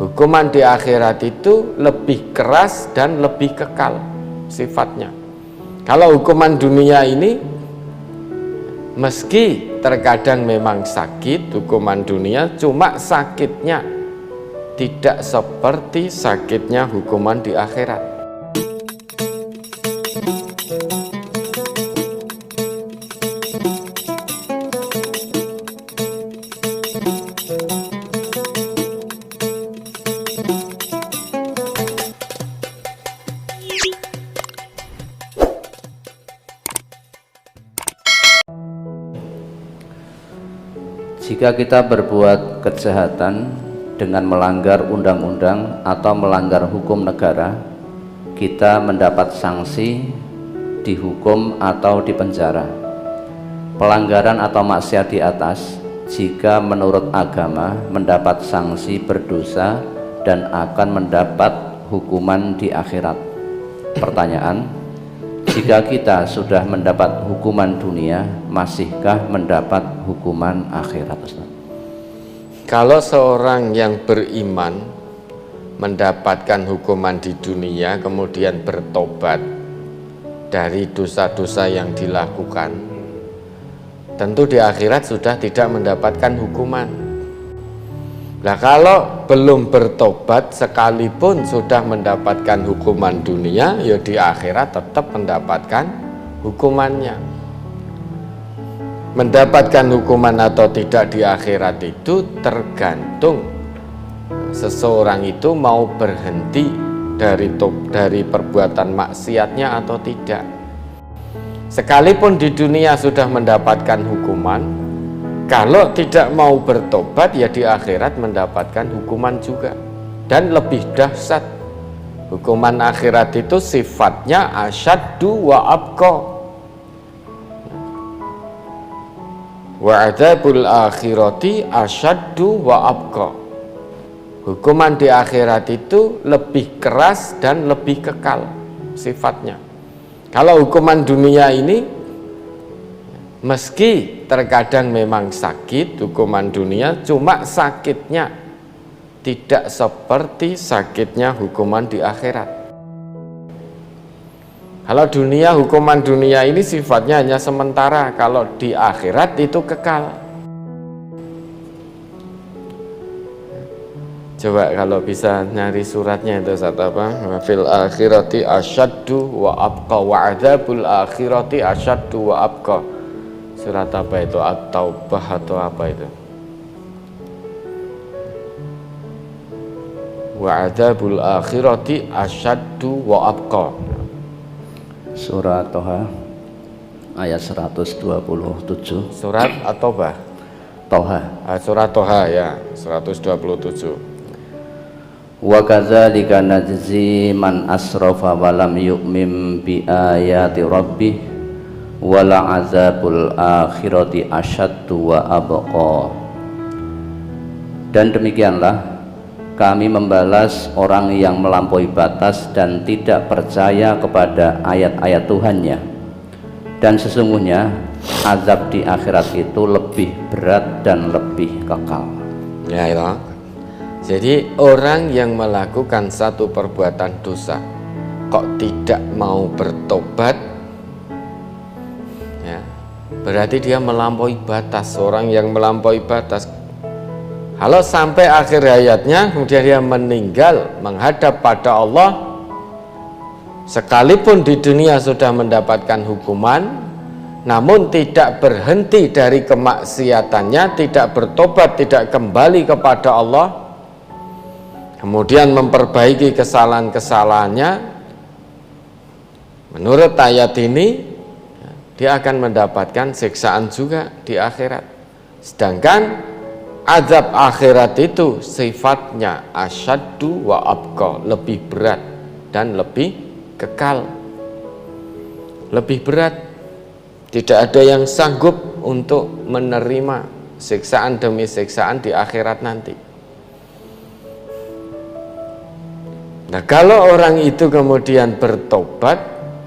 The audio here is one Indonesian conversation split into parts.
Hukuman di akhirat itu lebih keras dan lebih kekal sifatnya. Kalau hukuman dunia ini meski terkadang memang sakit, hukuman dunia cuma sakitnya tidak seperti sakitnya hukuman di akhirat. Jika kita berbuat kejahatan dengan melanggar undang-undang atau melanggar hukum negara, kita mendapat sanksi, dihukum atau dipenjara. Pelanggaran atau maksiat di atas, jika menurut agama mendapat sanksi berdosa dan akan mendapat hukuman di akhirat. Pertanyaan: jika kita sudah mendapat hukuman dunia, masihkah mendapat hukuman akhirat, Ustaz? Kalau seorang yang beriman mendapatkan hukuman di dunia kemudian bertobat dari dosa-dosa yang dilakukan, tentu di akhirat sudah tidak mendapatkan hukuman. Nah, kalau belum bertobat sekalipun sudah mendapatkan hukuman dunia, ya di akhirat tetap mendapatkan hukumannya. Mendapatkan hukuman atau tidak di akhirat itu tergantung seseorang itu mau berhenti dari perbuatan maksiatnya atau tidak. Sekalipun di dunia sudah mendapatkan hukuman, kalau tidak mau bertobat ya di akhirat mendapatkan hukuman juga, dan lebih dahsyat. Hukuman akhirat itu sifatnya asyaddu wa abqa. Wa adzabul akhirati asyaddu wa abqa. Hukuman di akhirat itu lebih keras dan lebih kekal sifatnya. Kalau hukuman dunia ini meski terkadang memang sakit, hukuman dunia cuma sakitnya tidak seperti sakitnya hukuman di akhirat. Kalau dunia, hukuman dunia ini sifatnya hanya sementara, kalau di akhirat itu kekal. Coba kalau bisa nyari suratnya itu Ustaz, apa? Fil akhirati asyaddu wa abqa wa adzabul akhirati asyaddu wa abqa. Surat apa itu? At-Taubah atau apa itu? Wa adzabul akhirati asyaddu wa abqa. Surat Toha ayat 127. Surat At-Taubah. Toha. Surat Toha ya, 127. Wa kadzalika najzi man asrafa wa lam yu'min bi ayati rabbih wala azabul akhirati asyaddu wa abqa. Dan demikianlah kami membalas orang yang melampaui batas dan tidak percaya kepada ayat-ayat Tuhannya, dan sesungguhnya azab di akhirat itu lebih berat dan lebih kekal. Ya itu. Jadi orang yang melakukan satu perbuatan dosa kok tidak mau bertobat, ya, berarti dia melampaui batas. Orang yang melampaui batas, kalau sampai akhir hayatnya kemudian dia meninggal menghadap pada Allah, sekalipun di dunia sudah mendapatkan hukuman, namun tidak berhenti dari kemaksiatannya, tidak bertobat, tidak kembali kepada Allah, kemudian memperbaiki kesalahan-kesalahannya, menurut ayat ini dia akan mendapatkan siksaan juga di akhirat. Sedangkan azab akhirat itu sifatnya asyaddu wa abqa, lebih berat dan lebih kekal. Lebih berat, tidak ada yang sanggup untuk menerima siksaan demi siksaan di akhirat nanti. Nah, kalau orang itu kemudian bertobat,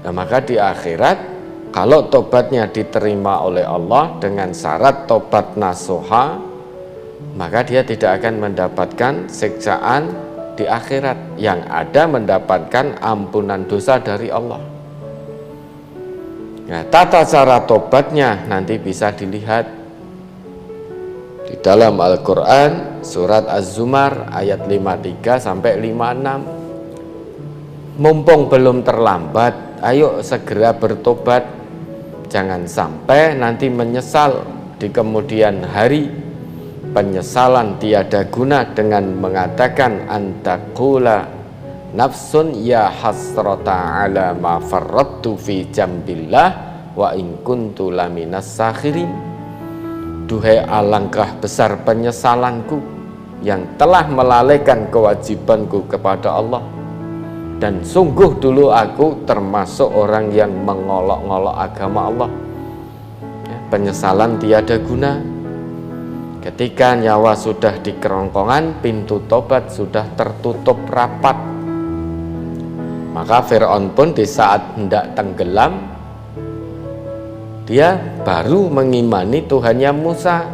nah maka di akhirat kalau tobatnya diterima oleh Allah dengan syarat tobat nasuha, maka dia tidak akan mendapatkan siksaan di akhirat, yang ada mendapatkan ampunan dosa dari Allah. Nah, tata cara tobatnya nanti bisa dilihat di dalam Al-Quran surat Az-Zumar ayat 53 sampai 56. Mumpung belum terlambat, ayo segera bertobat. Jangan sampai nanti menyesal di kemudian hari. Penyesalan tiada guna dengan mengatakan antakula nafsun ya hasrata ala ma farrattu fi jambillah wa in kuntu laminas sakhirin. Duhai alangkah besar penyesalanku yang telah melalaikan kewajibanku kepada Allah, dan sungguh dulu aku termasuk orang yang mengolok-ngolok agama Allah. Penyesalan tiada guna. Ketika nyawa sudah di kerongkongan, pintu tobat sudah tertutup rapat. Maka Fir'aun pun di saat hendak tenggelam, dia baru mengimani Tuhannya Musa.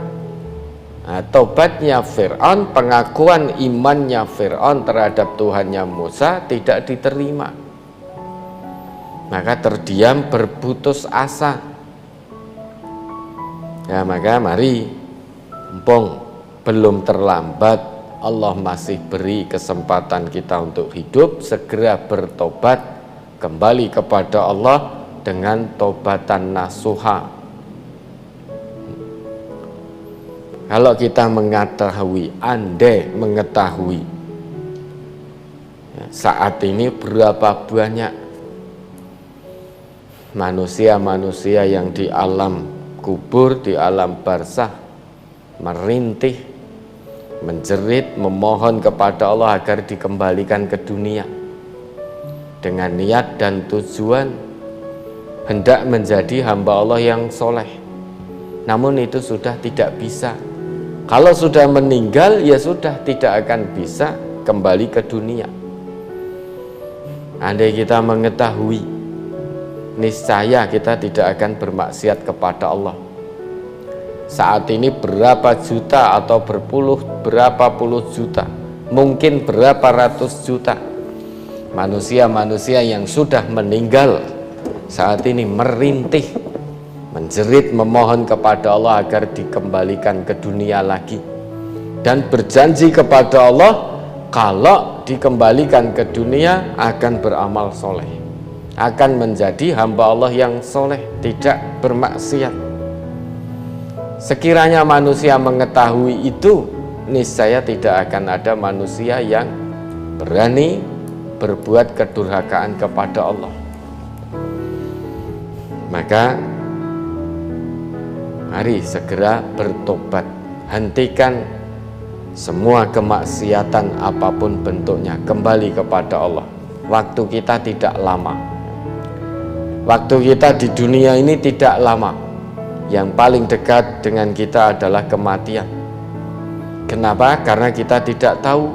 Nah, tobatnya Fir'aun, pengakuan imannya Fir'aun terhadap Tuhannya Musa tidak diterima. Maka terdiam berputus asa. Ya, maka mari, mumpung belum terlambat, Allah masih beri kesempatan kita untuk hidup, segera bertobat kembali kepada Allah dengan tobatan nasuha. Kalau kita mengetahui, andai mengetahui saat ini berapa banyak manusia-manusia yang di alam kubur, di alam barzah merintih, menjerit, memohon kepada Allah agar dikembalikan ke dunia dengan niat dan tujuan hendak menjadi hamba Allah yang soleh. Namun itu sudah tidak bisa. Kalau sudah meninggal, ya sudah tidak akan bisa kembali ke dunia. Andai kita mengetahui, niscaya kita tidak akan bermaksiat kepada Allah. Saat ini berapa juta atau berapa puluh juta, mungkin berapa ratus juta manusia-manusia yang sudah meninggal saat ini merintih, menjerit, memohon kepada Allah agar dikembalikan ke dunia lagi, dan berjanji kepada Allah kalau dikembalikan ke dunia akan beramal soleh, akan menjadi hamba Allah yang soleh, tidak bermaksiat. Sekiranya manusia mengetahui itu, niscaya tidak akan ada manusia yang berani berbuat kedurhakaan kepada Allah. Maka mari segera bertobat, hentikan semua kemaksiatan apapun bentuknya, kembali kepada Allah. Waktu kita tidak lama, waktu kita di dunia ini tidak lama. Yang paling dekat dengan kita adalah kematian. Kenapa? Karena kita tidak tahu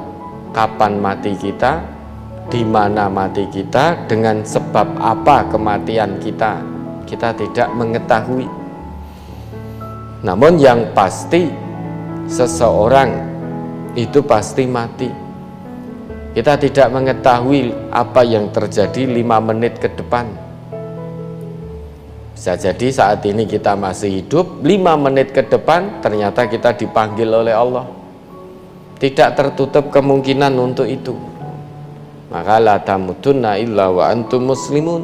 kapan mati kita, di mana mati kita, dengan sebab apa kematian kita. Kita tidak mengetahui. Namun yang pasti, seseorang itu pasti mati. Kita tidak mengetahui apa yang terjadi 5 menit ke depan. Bisa jadi saat ini kita masih hidup, 5 menit ke depan ternyata kita dipanggil oleh Allah. Tidak tertutup kemungkinan untuk itu. Maka la tamutunna illa wa antum muslimun.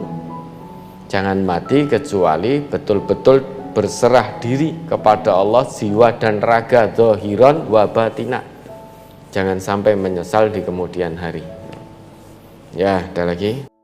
Jangan mati kecuali betul-betul berserah diri kepada Allah, jiwa dan raga, zahiran wa batina. Jangan sampai menyesal di kemudian hari. Ya, ada lagi.